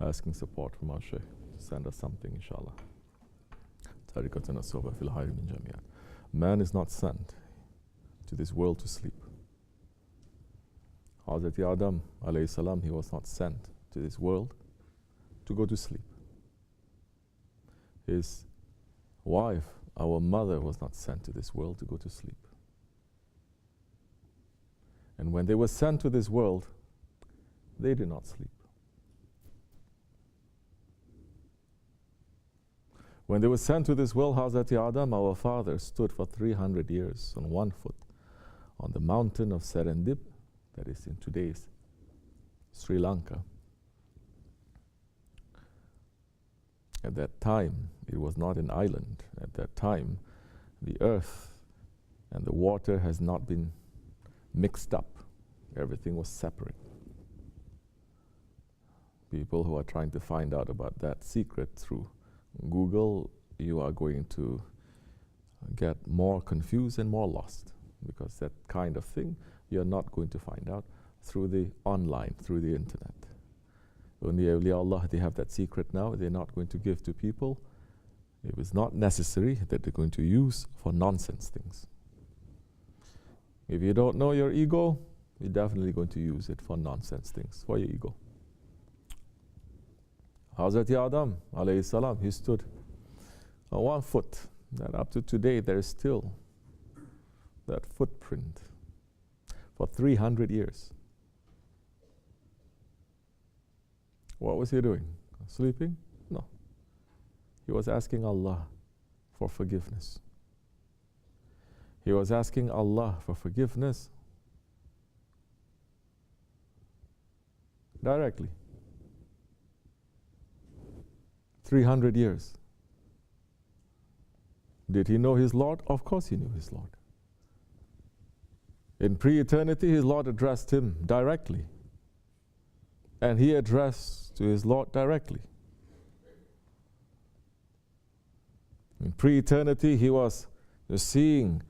asking support from our Shaykh to send us something, inshallah. Man is not sent to this world to sleep. Hazrat Adam alayhi salam, he was not sent to this world to go to sleep. His wife, our mother, was not sent to this world to go to sleep. And when they were sent to this world, they did not sleep. When they were sent to this world, Hazrat Adam, our father, stood for 300 years on one foot on the mountain of Serendip, that is in today's Sri Lanka. At that time, it was not an island. At that time, the earth and the water has not been mixed up. Everything was separate. People who are trying to find out about that secret through Google, you are going to get more confused and more lost, because that kind of thing you're not going to find out through the online, through the internet. Only awliya Allah, they have that secret now, they're not going to give to people. It was not necessary that they're going to use for nonsense things. If you don't know your ego, you're definitely going to use it for nonsense things, for your ego. Hazrat Adam alayhi salam, he stood on one foot, and up to today there is still that footprint for 300 years. What was he doing? Sleeping? No. He was asking Allah for forgiveness. He was asking Allah for forgiveness directly. 300 years. Did he know his Lord? Of course he knew his Lord. In pre-eternity, his Lord addressed him directly. And he addressed to his Lord directly. In pre-eternity, he was seeing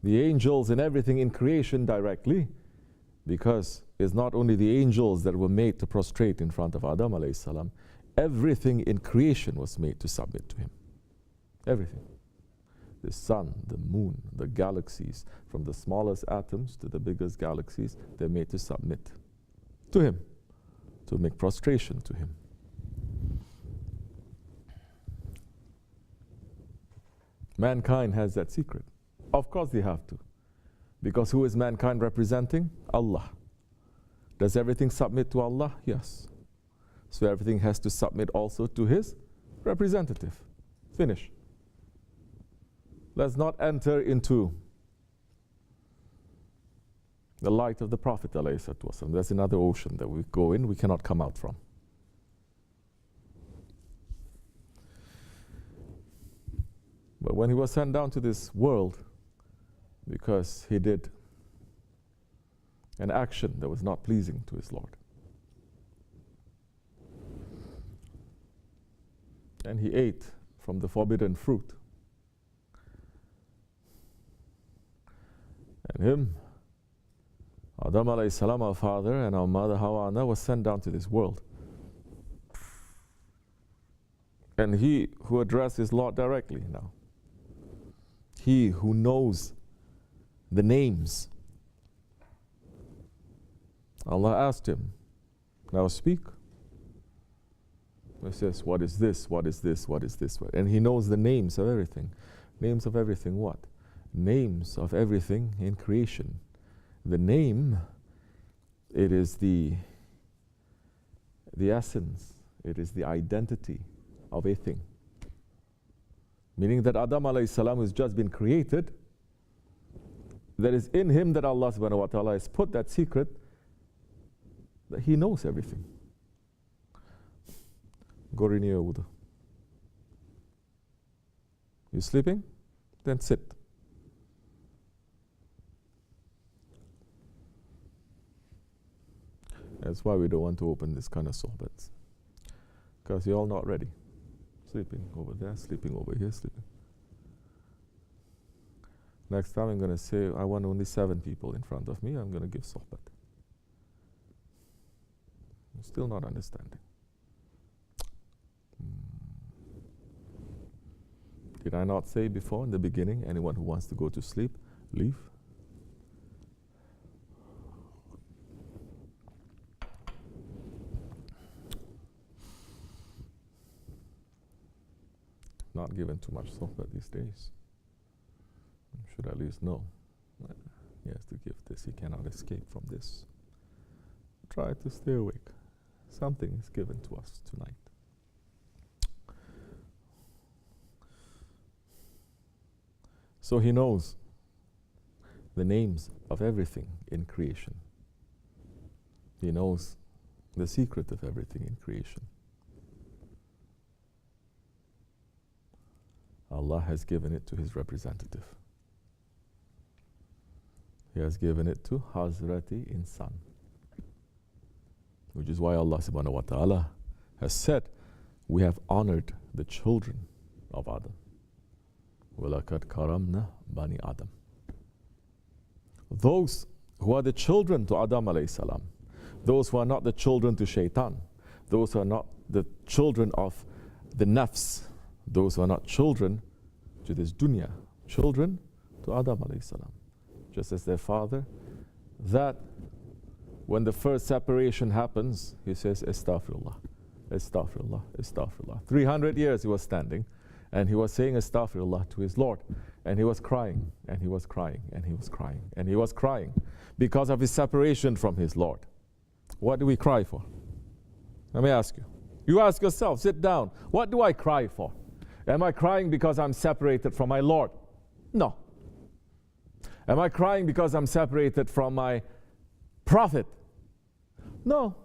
the angels and everything in creation directly, because it's not only the angels that were made to prostrate in front of Adam alayhi salam, everything in creation was made to submit to him. Everything. The sun, the moon, the galaxies, from the smallest atoms to the biggest galaxies, they're made to submit to him, to make prostration to him. Mankind has that secret. Of course they have to. Because who is mankind representing? Allah. Does everything submit to Allah? Yes. So everything has to submit also to his representative. Finish. Let's not enter into the light of the Prophet ﷺ. There's another ocean that we go in, we cannot come out from. But when he was sent down to this world, because he did an action that was not pleasing to his Lord, and he ate from the forbidden fruit, and him, Adam alayhi salam, our father, and our mother Hawa was sent down to this world. And he who addressed his Lord directly now, he who knows the names, Allah asked him, now speak. He says, what is this? What is this? What is this? And he knows the names of everything. Names of everything what? Names of everything in creation. The name, it is the essence, it is the identity of a thing. Meaning that Adam alayhi salam has just been created, there is in him that Allah subhanahu wa ta'ala has put that secret that he knows everything. Go renew your wudu. You sleeping? Then sit. That's why we don't want to open this kind of sohbats, because you're all not ready. Sleeping over there, sleeping over here, sleeping. Next time I'm going to say, I want only 7 people in front of me, I'm going to give sohbat. You're still not understanding. Did I not say before in the beginning, anyone who wants to go to sleep, leave? Not given too much sohbah these days. Should at least know. He has to give this. He cannot escape from this. Try to stay awake. Something is given to us tonight. So he knows the names of everything in creation. He knows the secret of everything in creation. Allah has given it to His representative. He has given it to Hazrati Insan. Which is why Allah subhanahu wa ta'ala has said, we have honored the children of Adam. وَلَقَدْ كَرَمْنَا بَنِي Adam. Those who are the children to Adam alayhi salam, those who are not the children to Shaitan, those who are not the children of the nafs, those who are not children to this dunya, children to Adam alayhi salam, just as their father, that when the first separation happens, he says, Astaghfirullah, Astaghfirullah, Astaghfirullah. 300 years he was standing, and he was saying Astaghfirullah to his Lord, and he was crying, and he was crying, and he was crying, and he was crying because of his separation from his Lord. What do we cry for? Let me ask you. You ask yourself, sit down. What do I cry for? Am I crying because I'm separated from my Lord? No. Am I crying because I'm separated from my Prophet? No.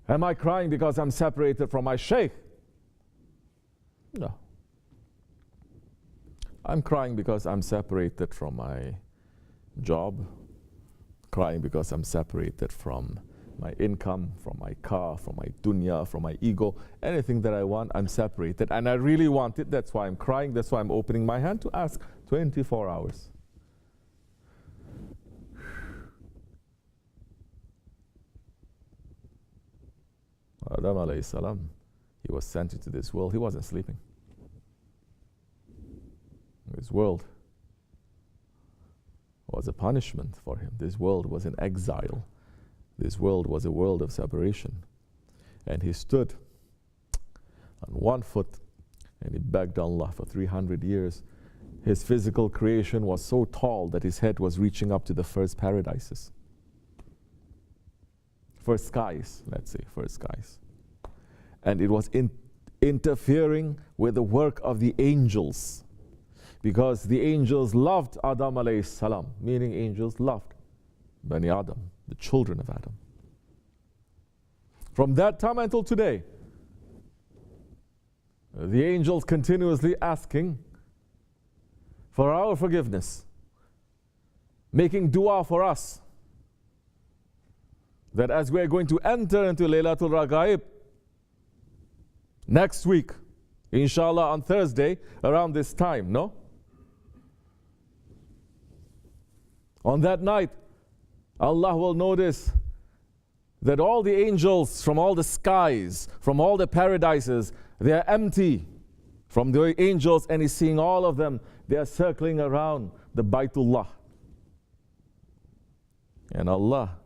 Am I crying because I'm separated from my Shaykh? No. I'm crying because I'm separated from my job, crying because I'm separated from my income, from my car, from my dunya, from my ego. Anything that I want, I'm separated. And I really want it. That's why I'm crying. That's why I'm opening my hand to ask 24 hours. Adam alayhi salam, he was sent into this world. He wasn't sleeping. This world was a punishment for him. This world was an exile. This world was a world of separation. And he stood on one foot and he begged Allah for 300 years. His physical creation was so tall that his head was reaching up to the first paradises. First skies, let's say, first skies. And it was interfering with the work of the angels, because the angels loved Adam alayhi salam, meaning angels loved Bani Adam, the children of Adam. From that time until today, the angels continuously asking for our forgiveness, making dua for us, that as we are going to enter into Laylatul Ragaib next week, inshallah on Thursday, around this time, no? On that night, Allah will notice that all the angels from all the skies, from all the paradises, they are empty from the angels, and He's seeing all of them. They are circling around the Baytullah. And Allah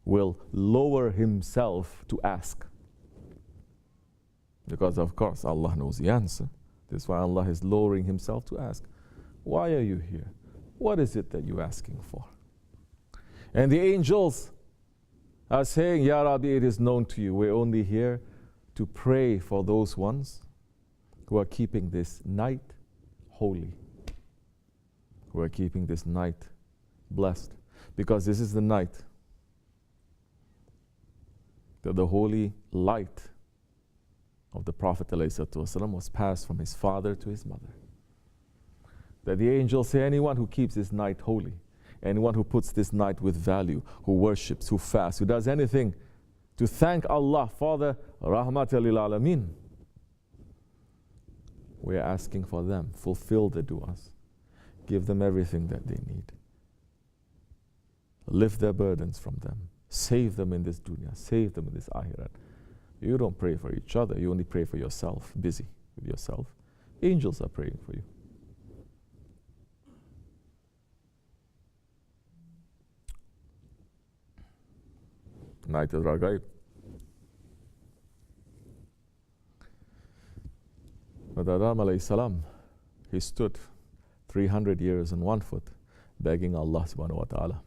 will lower Himself to ask. Because of course Allah knows the answer. That's why Allah is lowering Himself to ask, why are you here? What is it that you're asking for? And the angels are saying, Ya Rabbi, it is known to you. We're only here to pray for those ones who are keeping this night holy, who are keeping this night blessed. Because this is the night that the holy light of the Prophet ﷺ was passed from his father to his mother. That the angels say, anyone who keeps this night holy, anyone who puts this night with value, who worships, who fasts, who does anything to thank Allah for the Rahmatul lil Alameen, we are asking for them, fulfill the du'as, give them everything that they need, lift their burdens from them, save them in this dunya, save them in this akhirat. You don't pray for each other, you only pray for yourself, busy with yourself. Angels are praying for you. Night al-Ragaib. But Adam alayhi salam, he stood 300 years on one foot, begging Allah subhanahu wa ta'ala,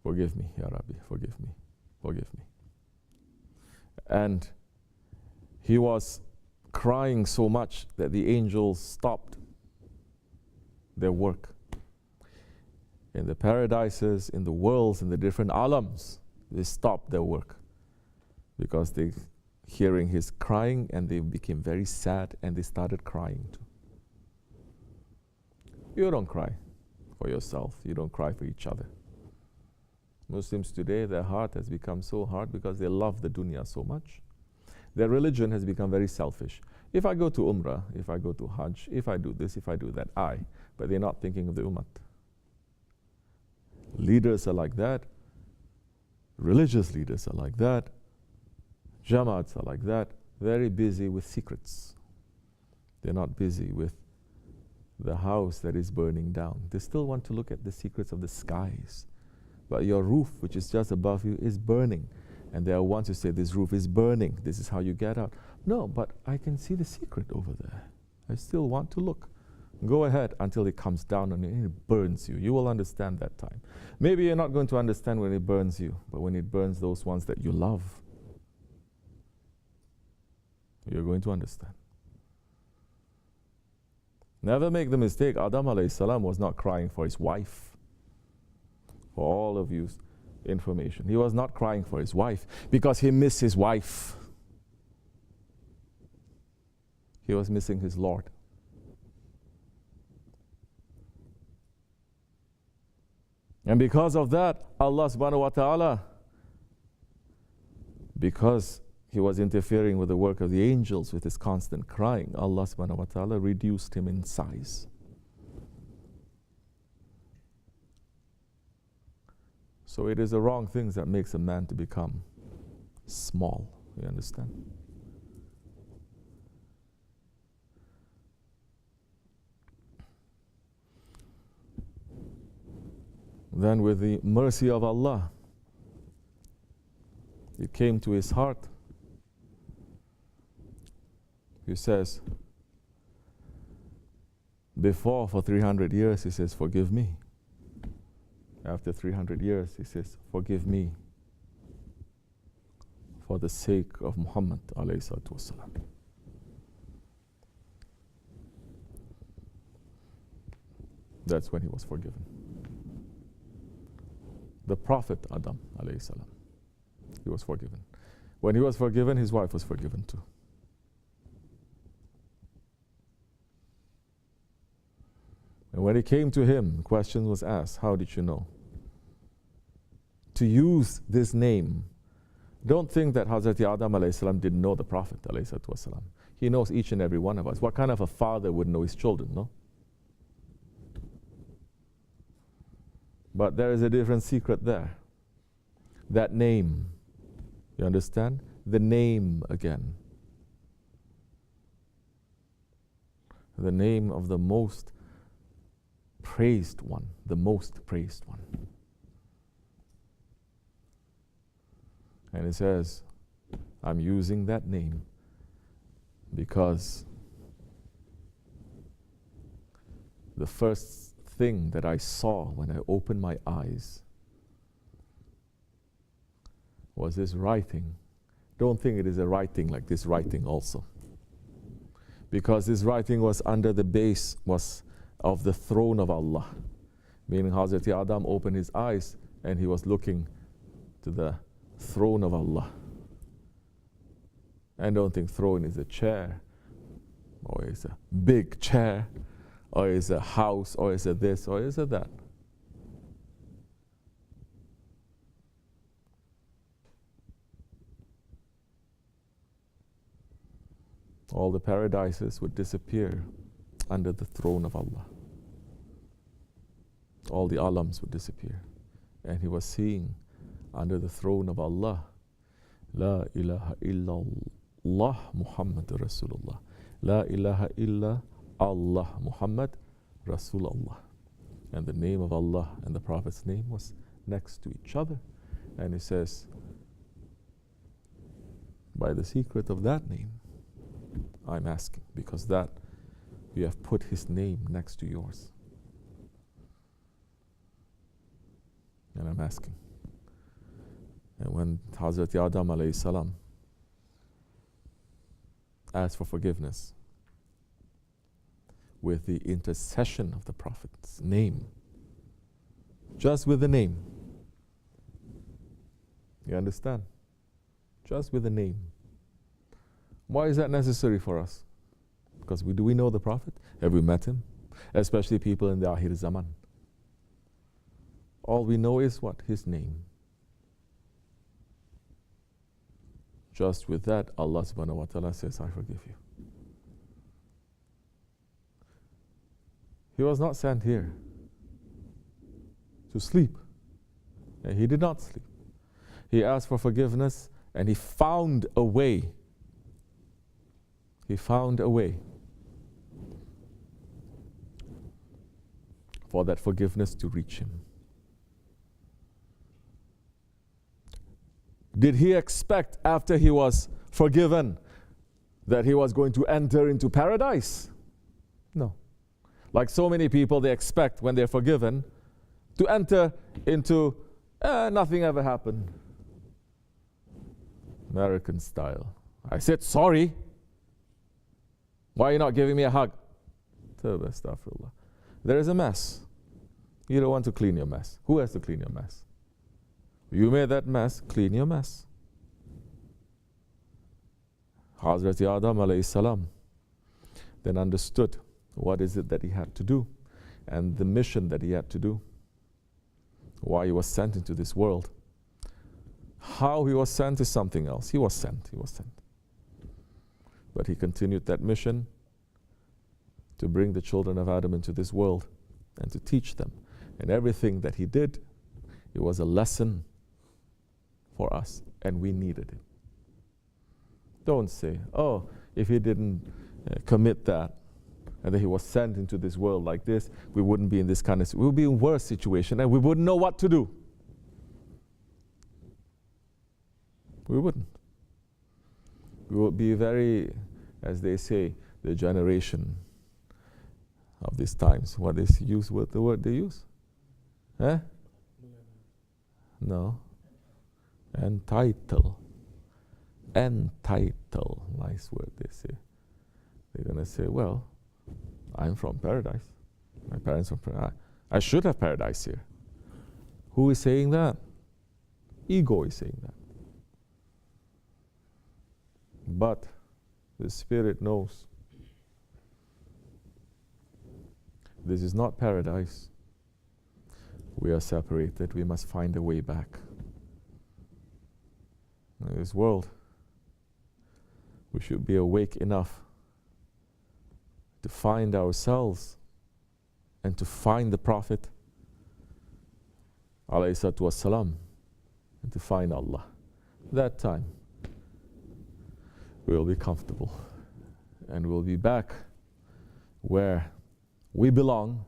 forgive me, Ya Rabbi, forgive me, forgive me. And he was crying so much that the angels stopped their work. In the paradises, in the worlds, in the different alams, they stopped their work because they hearing his crying, and they became very sad and they started crying too. You don't cry for yourself, you don't cry for each other. Muslims today, their heart has become so hard because they love the dunya so much. Their religion has become very selfish. If I go to Umrah, if I go to Hajj, if I do this, if I do that, but they're not thinking of the Ummah. Leaders are like that. Religious leaders are like that. Jamaats are like that. Very busy with secrets. They're not busy with the house that is burning down. They still want to look at the secrets of the skies. But your roof, which is just above you, is burning. And there are ones who say, this roof is burning. This is how you get out. No, but I can see the secret over there. I still want to look. Go ahead until it comes down on you and it burns you. You will understand that time. Maybe you're not going to understand when it burns you, but when it burns those ones that you love, you're going to understand. Never make the mistake, Adam alayhi salam was not crying for his wife. For all of you's information. He was not crying for his wife because he missed his wife. He was missing his Lord. And because of that, Allah subhanahu wa ta'ala, because he was interfering with the work of the angels with his constant crying, Allah subhanahu wa ta'ala reduced him in size. So it is the wrong things that makes a man to become small. You understand? Then with the mercy of Allah, it came to his heart. He says, before for 300 years, he says, forgive me. After 300 years, he says, forgive me for the sake of Muhammad alayhi salatu wasalam. That's when he was forgiven. The Prophet Adam alayhi salam, he was forgiven. When he was forgiven, his wife was forgiven too. And when it came to him, the question was asked, how did you know? To use this name, don't think that Hazrat Adam alayhi salam didn't know the Prophet alayhi salam. He knows each and every one of us. What kind of a father would know his children, no? But there is a different secret there. That name, you understand? The name again. The name of the most praised one, the most praised one. And it says, I'm using that name because the first thing that I saw when I opened my eyes was this writing. Don't think it is a writing like this writing also. Because this writing was under the base of the throne of Allah. Meaning Hazrat Adam opened his eyes and he was looking to the throne of Allah. And don't think throne is a chair, or is a big chair, or is a house, or is it this, or is it that. All the paradises would disappear under the throne of Allah. All the alams would disappear. And he was seeing under the throne of Allah, La ilaha illallah Muhammad Rasulullah. La ilaha illa Allah Muhammad Rasulullah. And the name of Allah and the Prophet's name was next to each other. And he says, by the secret of that name, I'm asking, because that you have put his name next to yours. And I'm asking. And when Hazrat Adam alayhi salam asked for forgiveness with the intercession of the Prophet's name, just with the name, you understand? Just with the name. Why is that necessary for us? Because do we know the Prophet? Have we met him? Especially people in the Ahir Zaman. All we know is what? His name. Just with that, Allah subhanahu wa ta'ala says, I forgive you. He was not sent here to sleep. And he did not sleep. He asked for forgiveness and he found a way. He found a way for that forgiveness to reach him. Did he expect after he was forgiven that he was going to enter into paradise? No. Like so many people, they expect when they're forgiven to enter into nothing ever happened. American style. I said sorry. Why are you not giving me a hug? Astaghfirullah. There is a mess. You don't want to clean your mess. Who has to clean your mess? You made that mess, clean your mess. Hazrat Adam alayhi salam then understood what is it that he had to do and the mission that he had to do. Why he was sent into this world. How he was sent is something else. He was sent. But he continued that mission to bring the children of Adam into this world and to teach them. And everything that he did, it was a lesson for us, and we needed it. Don't say, oh, if he didn't commit that, and then he was sent into this world like this, we wouldn't be in this kind of, we would be in a worse situation, and we wouldn't know what to do. We wouldn't. We would be very, as they say, the generation of these times. What they use, what the word they use? Eh? No. Entitle. Nice word they say. They're going to say, well, I'm from paradise. My parents are from paradise. I should have paradise here. Who is saying that? Ego is saying that. But the Spirit knows this is not paradise. We are separated. We must find a way back. In this world, we should be awake enough to find ourselves and to find the Prophet alayhi salatu wassalam, and to find Allah. That time we'll be comfortable and we'll be back where we belong,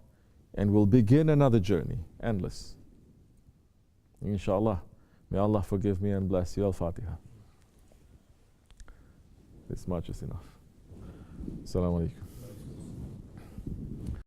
and we'll begin another journey, endless. Inshallah. May Allah forgive me and bless you. Al-Fatiha. This much is enough. Assalamu alaikum.